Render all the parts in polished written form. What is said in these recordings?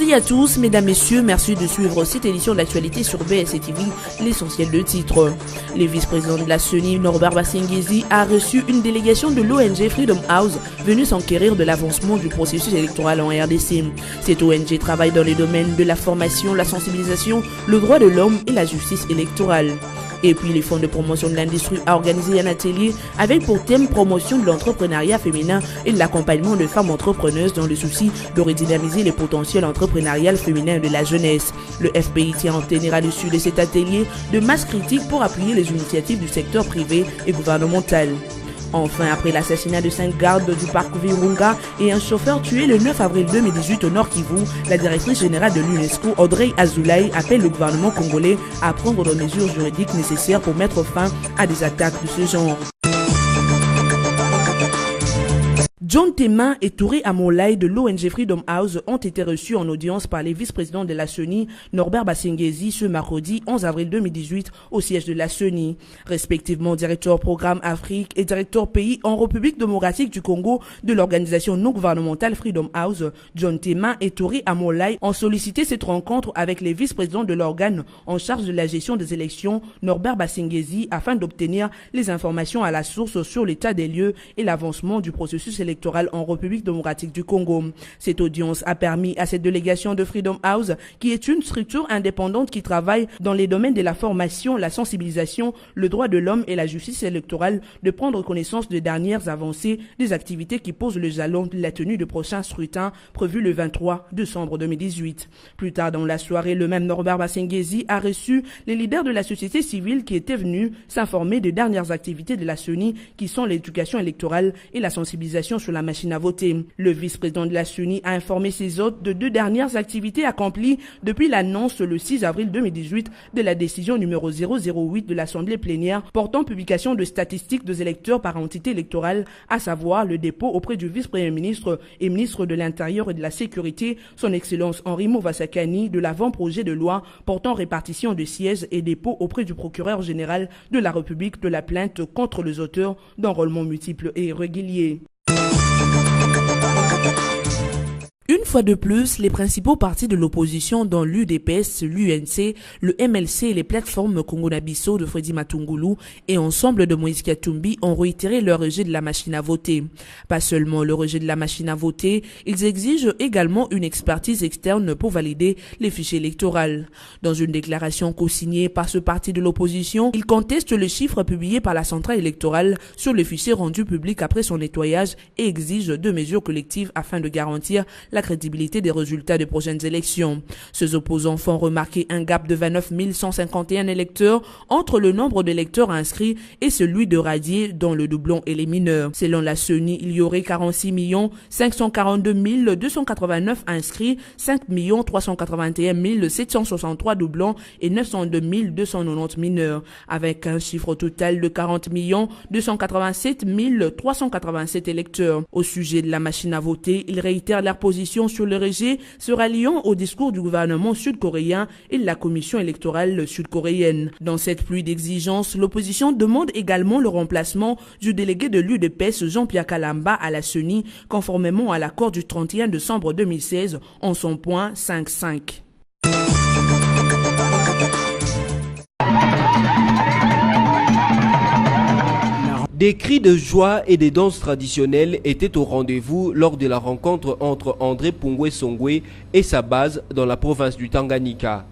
Merci à tous, mesdames, messieurs, merci de suivre cette édition de l'actualité sur BSC TV, l'essentiel de titres. Le vice-président de la CENI, Norbert Basengezi, a reçu une délégation de l'ONG Freedom House venue s'enquérir de l'avancement du processus électoral en RDC. Cette ONG travaille dans les domaines de la formation, la sensibilisation, le droit de l'homme et la justice électorale. Et puis, les fonds de promotion de l'industrie a organisé un atelier avec pour thème promotion de l'entrepreneuriat féminin et de l'accompagnement de femmes entrepreneuses dans le souci de redynamiser les potentiels entrepreneurial féminins de la jeunesse. Le FPI tient en tenir à l'issue de cet atelier de masse critique pour appuyer les initiatives du secteur privé et gouvernemental. Enfin, après l'assassinat de 5 gardes du parc Virunga et un chauffeur tué le 9 avril 2018 au Nord Kivu, la directrice générale de l'UNESCO, Audrey Azoulay, appelle le gouvernement congolais à prendre les mesures juridiques nécessaires pour mettre fin à des attaques de ce genre. John Tema et Touré Amolai de l'ONG Freedom House ont été reçus en audience par les vice-présidents de la CENI, Norbert Basengezi, ce mercredi 11 avril 2018 au siège de la CENI. Respectivement directeur programme Afrique et directeur pays en République démocratique du Congo de l'organisation non gouvernementale Freedom House, John Tema et Touré Amolai ont sollicité cette rencontre avec les vice-présidents de l'organe en charge de la gestion des élections, Norbert Basengezi, afin d'obtenir les informations à la source sur l'état des lieux et l'avancement du processus électoral en République démocratique du Congo. Cette audience a permis à cette délégation de Freedom House, qui est une structure indépendante qui travaille dans les domaines de la formation, la sensibilisation, le droit de l'homme et la justice électorale, de prendre connaissance des dernières avancées des activités qui posent le jalon de la tenue de prochain scrutin prévu le 23 décembre 2018. Plus tard dans la soirée, le même Norbert Basengezi a reçu les leaders de la société civile qui étaient venus s'informer des dernières activités de la CENI qui sont l'éducation électorale et la sensibilisation sur la machine à voter. Le vice-président de la CENI a informé ses hôtes de 2 dernières activités accomplies depuis l'annonce le 6 avril 2018 de la décision numéro 008 de l'Assemblée plénière portant publication de statistiques des électeurs par entité électorale, à savoir le dépôt auprès du vice-premier ministre et ministre de l'Intérieur et de la Sécurité, son Excellence Henri Mouvasakani, de l'avant-projet de loi portant répartition de sièges et dépôt auprès du procureur général de la République de la plainte contre les auteurs d'enrôlements multiples et irréguliers. Une fois de plus, les principaux partis de l'opposition dont l'UDPS, l'UNC, le MLC et les plateformes Congo-Nabisso de Freddy Matungulu et Ensemble de Moïse Katumbi ont réitéré leur rejet de la machine à voter. Pas seulement le rejet de la machine à voter, ils exigent également une expertise externe pour valider les fichiers électoraux. Dans une déclaration co-signée par ce parti de l'opposition, ils contestent le chiffre publié par la centrale électorale sur le fichier rendu public après son nettoyage et exigent 2 mesures collectives afin de garantir la crédibilité des résultats des prochaines élections. Ces opposants font remarquer un gap de 29 151 électeurs entre le nombre d'électeurs inscrits et celui de radiés dont le doublon est les mineurs. Selon la CENI, il y aurait 46 542 289 inscrits, 5 381 763 doublons et 902 290 mineurs, avec un chiffre total de 40 287 387 électeurs. Au sujet de la machine à voter, ils réitèrent leur position sur le rejet, se ralliant au discours du gouvernement sud-coréen et de la commission électorale sud-coréenne. Dans cette pluie d'exigences, l'opposition demande également le remplacement du délégué de l'UDPS Jean-Pierre Kalamba à la CENI, conformément à l'accord du 31 décembre 2016 en son point 5.5. Des cris de joie et des danses traditionnelles étaient au rendez-vous lors de la rencontre entre André Pungwe Songwe et sa base dans la province du Tanganyika.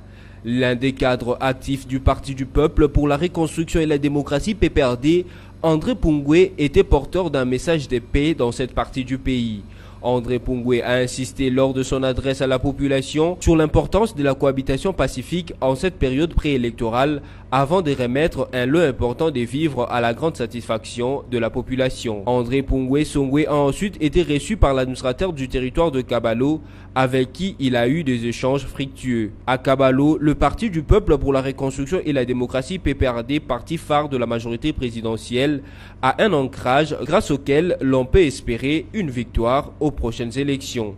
L'un des cadres actifs du Parti du Peuple pour la Reconstruction et la Démocratie PPRD, André Pungwe était porteur d'un message de paix dans cette partie du pays. André Pungwe a insisté lors de son adresse à la population sur l'importance de la cohabitation pacifique en cette période préélectorale avant de remettre un lot important des vivres à la grande satisfaction de la population. André Pungwe Songwe a ensuite été reçu par l'administrateur du territoire de Kabalo avec qui il a eu des échanges fructueux. À Kabalo, le Parti du Peuple pour la Reconstruction et la Démocratie PPRD, parti phare de la majorité présidentielle, a un ancrage grâce auquel l'on peut espérer une victoire aux prochaines élections.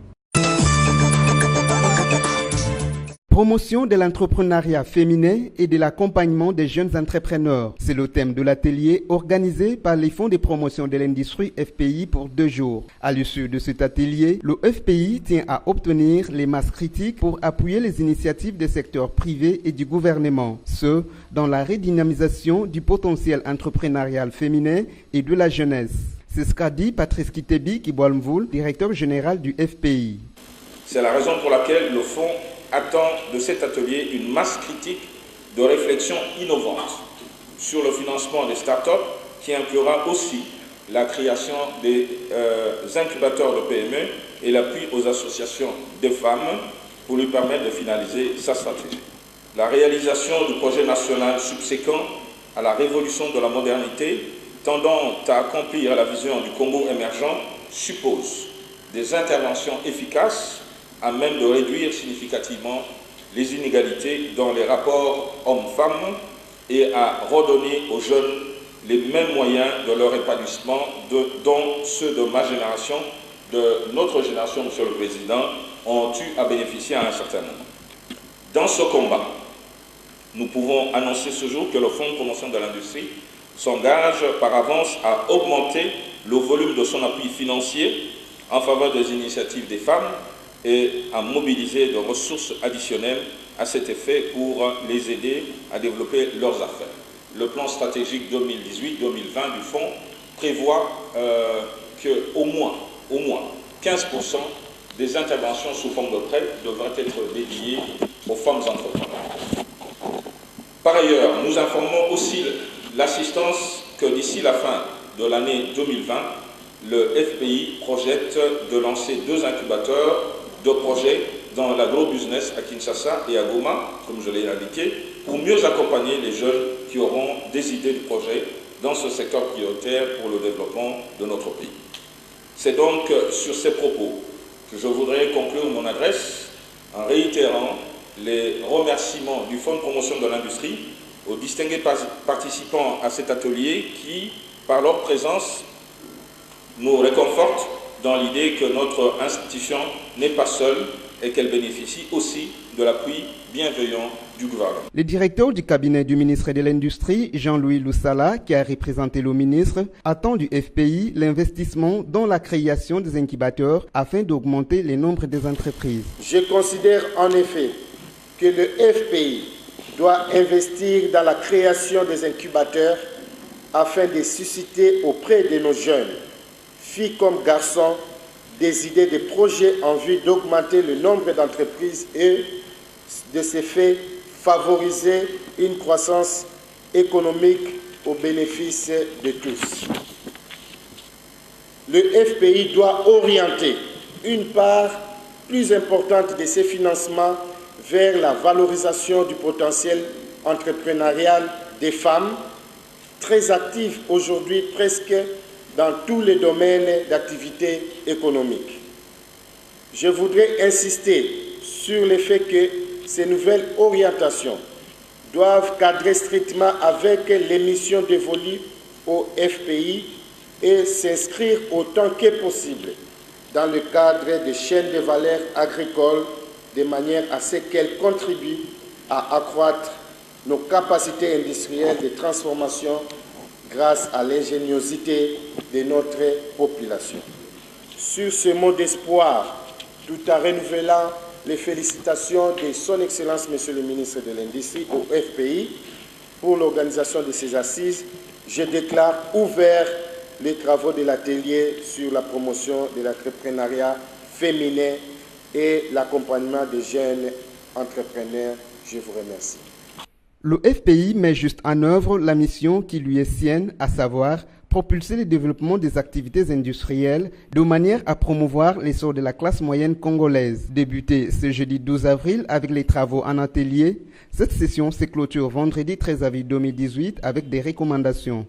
Promotion de l'entrepreneuriat féminin et de l'accompagnement des jeunes entrepreneurs. C'est le thème de l'atelier organisé par les fonds de promotion de l'industrie FPI pour 2 jours. À l'issue de cet atelier, le FPI tient à obtenir les masses critiques pour appuyer les initiatives des secteurs privés et du gouvernement, ce dans la redynamisation du potentiel entrepreneurial féminin et de la jeunesse. C'est ce qu'a dit Patrice Kitebi Kiboalmvoul, directeur général du FPI. C'est la raison pour laquelle le fonds attend de cet atelier une masse critique de réflexion innovante sur le financement des startups qui inclura aussi la création des incubateurs de PME et l'appui aux associations de femmes pour lui permettre de finaliser sa stratégie. La réalisation du projet national subséquent à la révolution de la modernité tendant à accomplir la vision du Congo émergent suppose des interventions efficaces à même de réduire significativement les inégalités dans les rapports hommes-femmes et à redonner aux jeunes les mêmes moyens de leur épanouissement dont ceux de ma génération, de notre génération, Monsieur le Président, ont eu à bénéficier à un certain moment. Dans ce combat, nous pouvons annoncer ce jour que le Fonds de promotion de l'industrie s'engage par avance à augmenter le volume de son appui financier en faveur des initiatives des femmes et à mobiliser de ressources additionnelles à cet effet pour les aider à développer leurs affaires. Le plan stratégique 2018-2020 du Fonds prévoit qu'au moins 15% des interventions sous forme de prêt devraient être dédiées aux femmes entrepreneurs. Par ailleurs, nous informons aussi l'assistance que d'ici la fin de l'année 2020, le FPI projette de lancer 2 incubateurs de projets dans l'agro-business à Kinshasa et à Goma, comme je l'ai indiqué, pour mieux accompagner les jeunes qui auront des idées de projets dans ce secteur prioritaire pour le développement de notre pays. C'est donc sur ces propos que je voudrais conclure mon adresse en réitérant les remerciements du Fonds de promotion de l'industrie aux distingués participants à cet atelier qui, par leur présence, nous réconfortent dans l'idée que notre institution n'est pas seule et qu'elle bénéficie aussi de l'appui bienveillant du gouvernement. Le directeur du cabinet du ministre de l'Industrie, Jean-Louis Loussala, qui a représenté le ministre, attend du FPI l'investissement dans la création des incubateurs afin d'augmenter le nombre des entreprises. Je considère en effet que le FPI doit investir dans la création des incubateurs afin de susciter auprès de nos jeunes, filles comme garçons, des idées de projets en vue d'augmenter le nombre d'entreprises et, de ce fait, favoriser une croissance économique au bénéfice de tous. Le FPI doit orienter une part plus importante de ses financements vers la valorisation du potentiel entrepreneurial des femmes, très actives aujourd'hui presque dans tous les domaines d'activité économique. Je voudrais insister sur le fait que ces nouvelles orientations doivent cadrer strictement avec les missions dévolues au FPI et s'inscrire autant que possible dans le cadre des chaînes de valeur agricoles de manière à ce qu'elles contribuent à accroître nos capacités industrielles de transformation grâce à l'ingéniosité de notre population. Sur ce mot d'espoir, tout en renouvelant les félicitations de Son Excellence, Monsieur le ministre de l'Industrie, au FPI, pour l'organisation de ces assises, je déclare ouvert les travaux de l'atelier sur la promotion de l'entrepreneuriat féminin et l'accompagnement des jeunes entrepreneurs. Je vous remercie. Le FPI met juste en œuvre la mission qui lui est sienne, à savoir propulser le développement des activités industrielles de manière à promouvoir l'essor de la classe moyenne congolaise. Débutée ce jeudi 12 avril avec les travaux en atelier, cette session se clôture vendredi 13 avril 2018 avec des recommandations.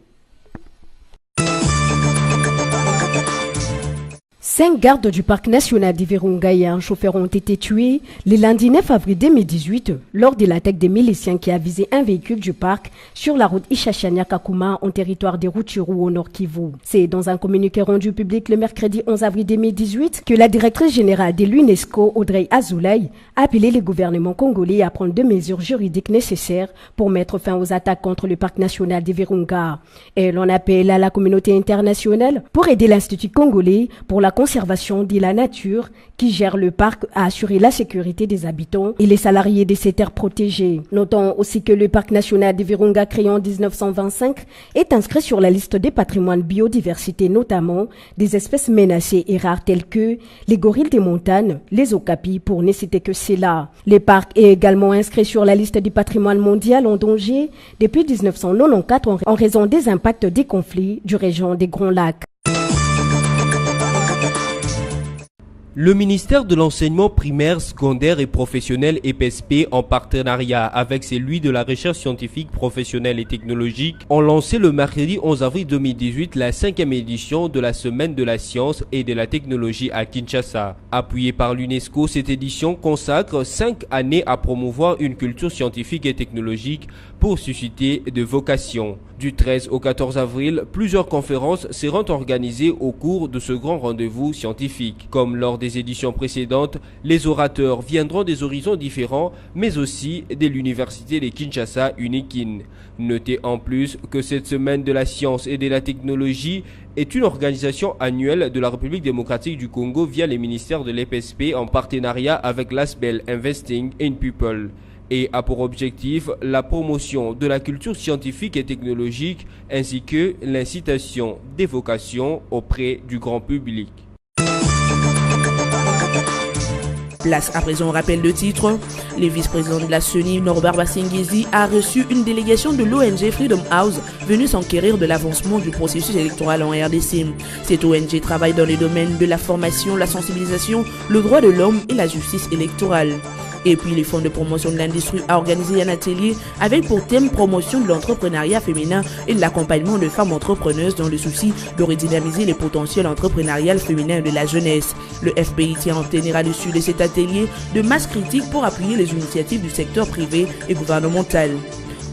5 gardes du parc national d'Ivirunga et un chauffeur ont été tués le lundi 9 avril 2018 lors de l'attaque des miliciens qui a visé un véhicule du parc sur la route Ishashania-Kakuma en territoire des Rutshuru au Nord Kivu. C'est dans un communiqué rendu public le mercredi 11 avril 2018 que la directrice générale de l'UNESCO, Audrey Azoulay, a appelé le gouvernement congolais à prendre des mesures juridiques nécessaires pour mettre fin aux attaques contre le parc national d'Ivirunga. Elle en appelle à la communauté internationale pour aider l'Institut congolais pour la conservation de la nature qui gère le parc à assurer la sécurité des habitants et les salariés de ces terres protégées. Notons aussi que le parc national d'Ivirunga créé en 1925 est inscrit sur la liste des patrimoines biodiversité, notamment des espèces menacées et rares telles que les gorilles des montagnes, les okapis pour ne citer que cela. Le parc est également inscrit sur la liste du patrimoine mondial en danger depuis 1994 en raison des impacts des conflits du région des Grands Lacs. Le ministère de l'enseignement primaire, secondaire et professionnel EPSP, en partenariat avec celui de la recherche scientifique, professionnelle et technologique, ont lancé le mercredi 11 avril 2018 la 5e édition de la Semaine de la science et de la technologie à Kinshasa. Appuyée par l'UNESCO, cette édition consacre 5 années à promouvoir une culture scientifique et technologique pour susciter de vocations. Du 13 au 14 avril, plusieurs conférences seront organisées au cours de ce grand rendez-vous scientifique. Comme lors des éditions précédentes, les orateurs viendront des horizons différents, mais aussi de l'université de Kinshasa UNIKIN. Notez en plus que cette semaine de la science et de la technologie est une organisation annuelle de la République démocratique du Congo via les ministères de l'EPSP en partenariat avec l'ASBEL Investing in People, et a pour objectif la promotion de la culture scientifique et technologique ainsi que l'incitation des vocations auprès du grand public. Place à présent au rappel de titre. Le vice-président de la CENI, Norbert Basengezi, a reçu une délégation de l'ONG Freedom House venue s'enquérir de l'avancement du processus électoral en RDC. Cette ONG travaille dans les domaines de la formation, la sensibilisation, le droit de l'homme et la justice électorale. Et puis, le Fonds de promotion de l'industrie a organisé un atelier avec pour thème promotion de l'entrepreneuriat féminin et de l'accompagnement de femmes entrepreneuses dans le souci de redynamiser les potentiels entrepreneurial féminins de la jeunesse. Le FBI tient à obtenir à l'issue de cet atelier de masse critique pour appuyer les initiatives du secteur privé et gouvernemental.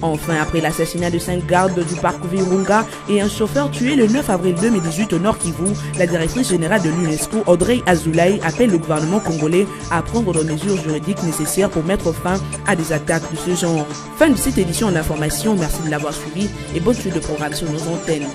Enfin, après l'assassinat de 5 gardes du parc Virunga et un chauffeur tué le 9 avril 2018 au Nord Kivu, la directrice générale de l'UNESCO, Audrey Azoulay, appelle le gouvernement congolais à prendre les mesures juridiques nécessaires pour mettre fin à des attaques de ce genre. Fin de cette édition d'information, merci de l'avoir suivi et bonne suite de programme sur nos antennes.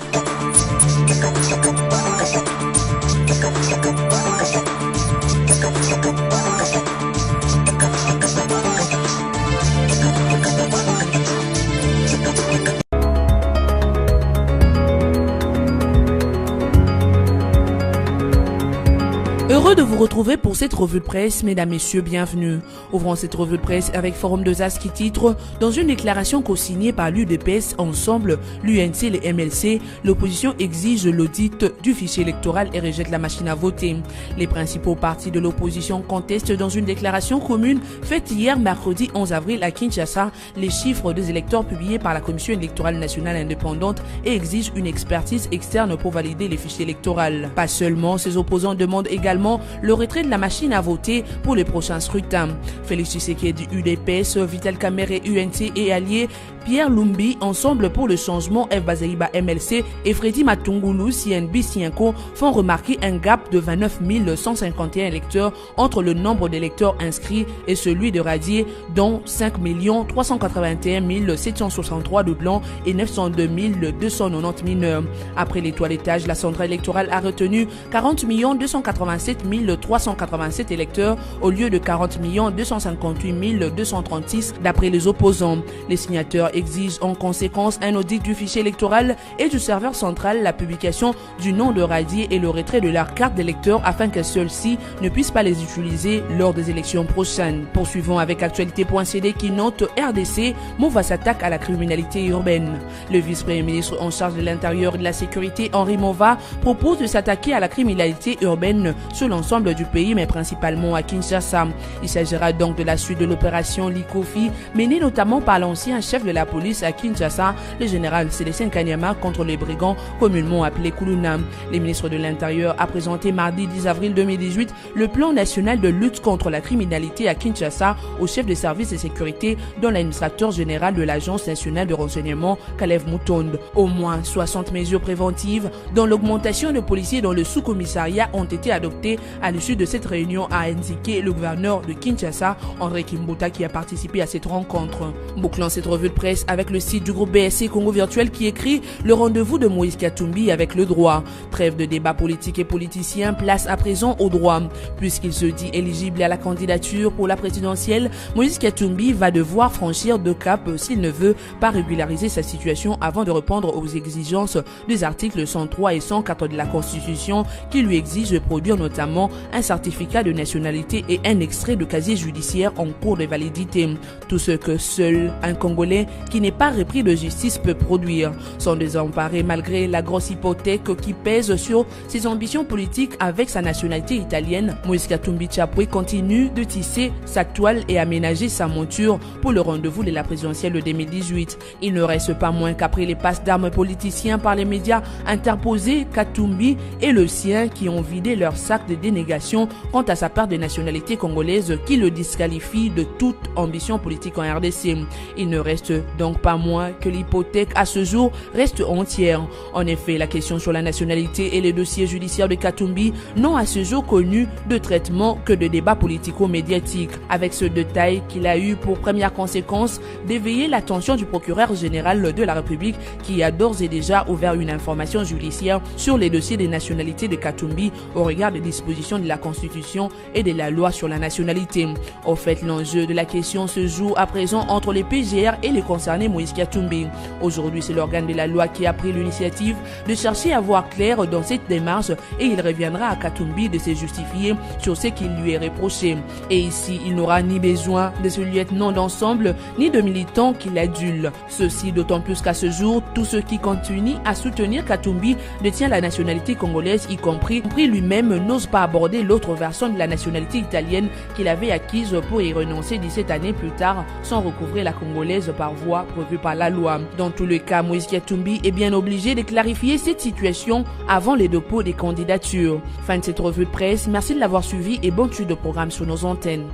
Heureux de vous retrouver pour cette revue de presse, mesdames, messieurs, bienvenue. Ouvrons cette revue de presse avec Forum 2As qui titre « Dans une déclaration co-signée par l'UDPS, Ensemble, l'UNC et les MLC, l'opposition exige l'audit du fichier électoral et rejette la machine à voter. » Les principaux partis de l'opposition contestent dans une déclaration commune faite hier mercredi 11 avril à Kinshasa les chiffres des électeurs publiés par la Commission électorale nationale indépendante et exigent une expertise externe pour valider les fichiers électoraux. Pas seulement, ces opposants demandent également le retrait de la machine à voter pour les prochains scrutins. Félix Tshisekedi du UDPS, Vital Kamerhe UNC et alliés Pierre Lumbi, Ensemble pour le changement, F. Bazaiba MLC et Freddy Matungulu CNB Sienko font remarquer un gap de 29 151 électeurs entre le nombre d'électeurs inscrits et celui de radiés, dont 5 381 763 de blancs et 902 290 mineurs. Après les toilettages, la centrale électorale a retenu 40 287 387 électeurs au lieu de 40 258 236 d'après les opposants. Les signateurs exigent en conséquence un audit du fichier électoral et du serveur central, la publication du nom de radiés et le retrait de leur carte d'électeur afin que ceux-ci ne puissent pas les utiliser lors des élections prochaines. Poursuivons avec actualité.cd qui note RDC, Mova s'attaque à la criminalité urbaine. Le vice-premier ministre en charge de l'intérieur et de la sécurité, Henri Mova, propose de s'attaquer à la criminalité urbaine sur l'ensemble du pays, mais principalement à Kinshasa. Il s'agira donc de la suite de l'opération Likofi, menée notamment par l'ancien chef de la police à Kinshasa, le général Célestin Kanyama, contre les brigands communément appelés Kuluna. Le ministre de l'Intérieur a présenté mardi 10 avril 2018 le plan national de lutte contre la criminalité à Kinshasa au chef des services de sécurité, dont l'administrateur général de l'Agence nationale de renseignement, Kalev Moutonde. Au moins 60 mesures préventives, dont l'augmentation de policiers dans le sous-commissariat, ont été adoptées à l'issue de cette réunion, a indiqué le gouverneur de Kinshasa, André Kimbuta, qui a participé à cette rencontre. Bouclant cette revue de presse avec le site du groupe BSC Congo Virtuel qui écrit « Le rendez-vous de Moïse Katumbi avec le droit. Trêve de débat politique et politicien, place à présent au droit. Puisqu'il se dit éligible à la candidature pour la présidentielle, Moïse Katumbi va devoir franchir 2 caps s'il ne veut pas régulariser sa situation avant de répondre aux exigences des articles 103 et 104 de la Constitution qui lui exigent de produire notamment un certificat de nationalité et un extrait de casier judiciaire en cours de validité. Tout ce que seul un Congolais qui n'est pas repris de justice peut produire. Sont désemparés malgré la grosse hypothèque qui pèse sur ses ambitions politiques avec sa nationalité italienne. Moïse Katumbi Tchapoué continue de tisser sa toile et aménager sa monture pour le rendez-vous de la présidentielle de 2018. Il ne reste pas moins qu'après les passes d'armes politiciens par les médias interposés, Katumbi et le sien qui ont vidé leur sac de dénégation quant à sa part de nationalité congolaise qui le disqualifie de toute ambition politique en RDC. Il ne reste donc pas moins que l'hypothèque à ce jour reste entière. En effet, la question sur la nationalité et les dossiers judiciaires de Katumbi n'ont à ce jour connu de traitement que de débats politico-médiatiques, avec ce détail qu'il a eu pour première conséquence d'éveiller l'attention du procureur général de la République qui a d'ores et déjà ouvert une information judiciaire sur les dossiers des nationalités de Katumbi au regard des dispositions de la Constitution et de la loi sur la nationalité. Au fait, l'enjeu de la question se joue à présent entre les PGR et les concernés Moïse Katumbi. Aujourd'hui, c'est l'organe de la loi qui a pris l'initiative de chercher à voir clair dans cette démarche et il reviendra à Katumbi de se justifier sur ce qui lui est reproché. Et ici, il n'aura ni besoin de ce lieutenant d'ensemble ni de militants qui l'adulent. Ceci d'autant plus qu'à ce jour, tous ceux qui continuent à soutenir Katumbi détient la nationalité congolaise, y compris lui-même, n'ose pas aborder l'autre version de la nationalité italienne qu'il avait acquise pour y renoncer 17 années plus tard sans recouvrer la congolaise par voie prévue par la loi. Dans tous les cas, Moïse Katumbi est bien obligé de clarifier cette situation avant les dépôts des candidatures. Fin de cette revue de presse, merci de l'avoir suivi et bonne suite de programme sur nos antennes.